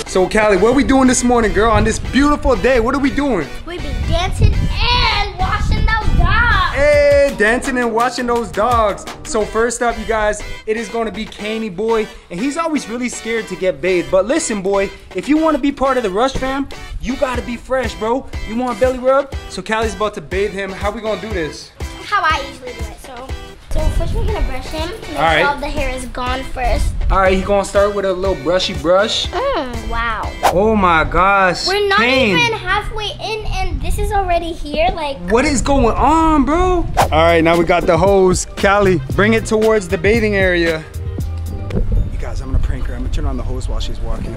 So Cali, what are we doing this morning, girl? On this beautiful day, what are we doing? We be dancing and washing those dogs. Hey, dancing and watching those dogs. So first up, you guys, it is going to be Kane boy, and he's always really scared to get bathed. But listen, boy, if you want to be part of the Rush fam, you got to be fresh, bro. You want a belly rub? So Cali's about to bathe him. How we going to do this? How I usually do it. So first we're gonna brush him. Make sure all the hair is gone first. All right, he's gonna start with a little brushy brush. Wow. Oh my gosh. We're not Kane. even halfway in and this is already here. Like, what is going on, bro? All right, now we got the hose. Cali, bring it towards the bathing area. You guys, I'm gonna prank her. I'm gonna turn on the hose while she's walking.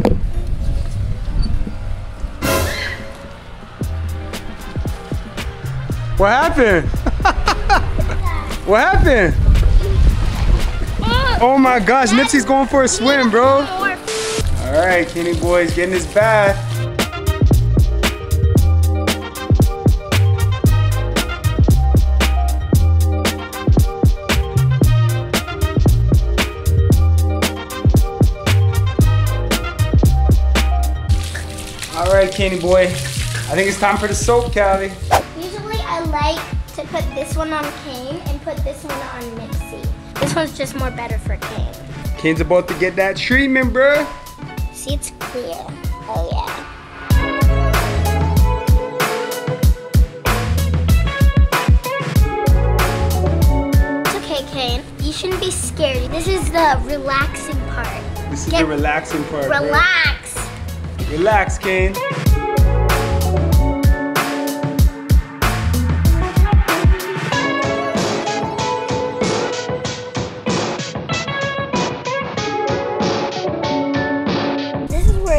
What happened? What happened? Oh my gosh, Nipsey's going for a swim, bro. All right, Kenny boy's getting his bath. All right, Kenny boy. I think it's time for the soap, Cali. Usually I like to put this one on Kane and put this one on Nipsey. This one's just more better for Kane. Kane's about to get that treatment, bruh. See, it's clear. Oh yeah. It's okay, Kane. You shouldn't be scared. This is the relaxing part. This is the relaxing part, Relax. Bro. Relax, Kane.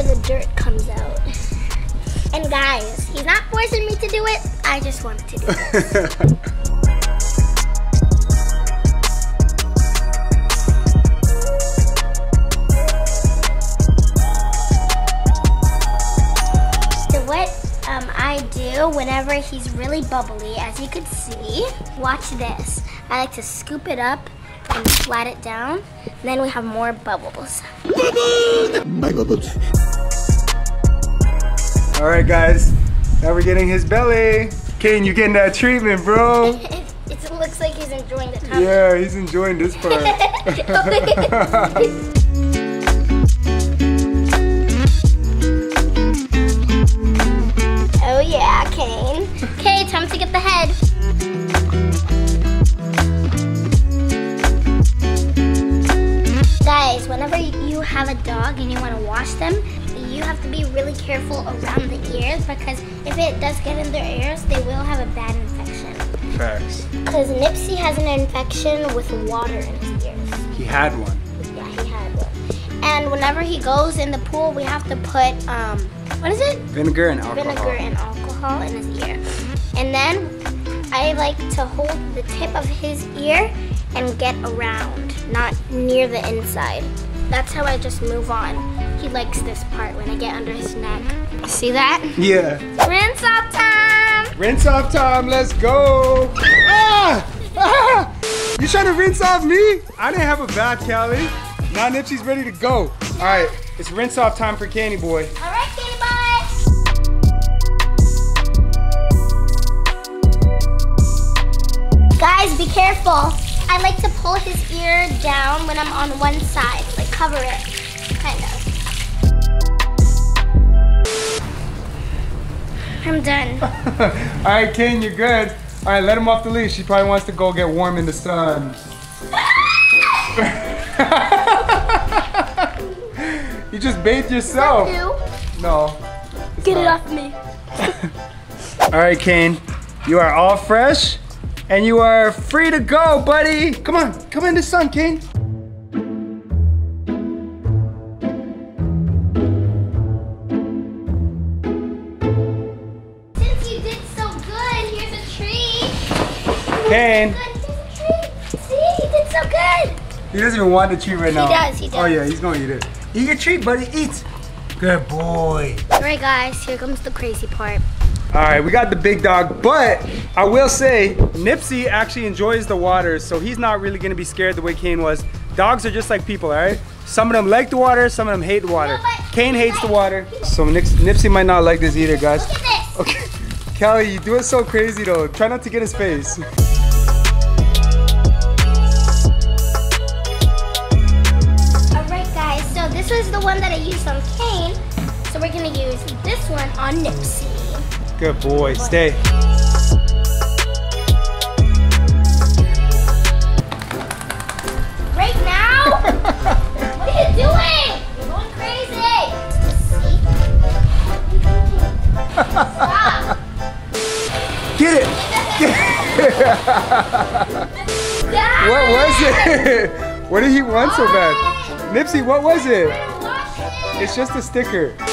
The dirt comes out. And guys, he's not forcing me to do it. I just wanted to do it. So what I do whenever he's really bubbly, as you could see, watch this. I like to scoop it up and flat it down. And then we have more bubbles. My bubbles. All right, guys. Now we're getting his belly. Kane, you getting that treatment, bro. It looks like he's enjoying the time. Yeah, he's enjoying this part. Oh yeah, Kane. Okay, time to get the head. Guys, whenever you have a dog and you want to wash them, you have to be really careful around the ears because if it does get in their ears, they will have a bad infection. Facts. Because Nipsey has an infection with water in his ears. He had one. Yeah, he had one. And whenever he goes in the pool, we have to put, what is it? Vinegar and alcohol. Vinegar and alcohol in his ear. And then I like to hold the tip of his ear and get around, not near the inside. That's how I just move on. He likes this part when I get under his neck. See that? Yeah. Rinse off time! Rinse off time, let's go. Ah! Ah! You trying to rinse off me? I didn't have a bath, Cali. Now Nipsey's ready to go. All right, it's rinse off time for Candy Boy. All right, Candy Boy. Guys, be careful. I like to pull his ear down when I'm on one side, like cover it, kind of. I'm done. All right, Kane, you're good. All right, let him off the leash. He probably wants to go get warm in the sun. You just bathed yourself. No. Get it off me. All right, Kane, you are all fresh and you are free to go, buddy. Come on, come in the sun, Kane. Since you did so good, here's a treat. Kane. Here's a treat. See, he did so good. He doesn't even want the treat right now. He does. Oh yeah, he's gonna eat it. Eat your treat, buddy, eat. Good boy. All right, guys, here comes the crazy part. All right, we got the big dog, but I will say, Nipsey actually enjoys the water, so he's not really gonna be scared the way Kane was. Dogs are just like people, all right? Some of them like the water, some of them hate the water. No, but Kane hates the water. So Nipsey might not like this either, guys. Look at this. Okay. Cali, you do it so crazy though. Try not to get his face. Alright guys, so this was the one that I used on Kane. So we're gonna use this one on Nipsey. Good boy, stay. Right now? What are you doing? You're going crazy. Stop. Get it! Stop. What was it? What did he want so bad? Nipsey, what was it? Wash it. It's just a sticker. What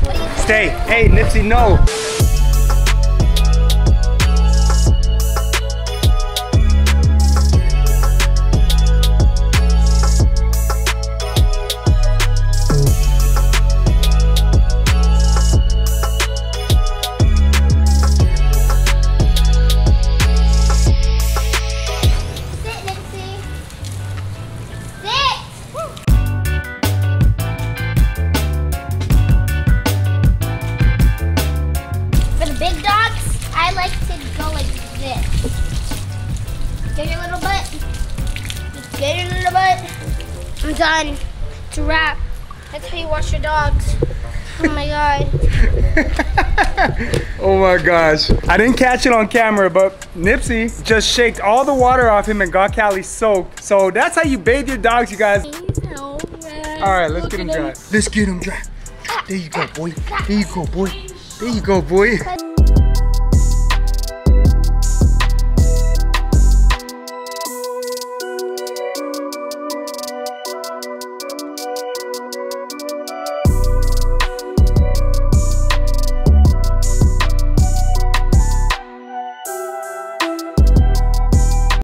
are you doing? Stay. Hey, Nipsey, no. Get your little butt. Get your little butt. I'm done. It's a wrap. That's how you wash your dogs. Oh my god. Oh my gosh. I didn't catch it on camera, but Nipsey just shaked all the water off him and got Cali soaked. So that's how you bathe your dogs, you guys. Alright, let's get him dry. Let's get him dry. There you go, boy. There you go, boy. There you go, boy.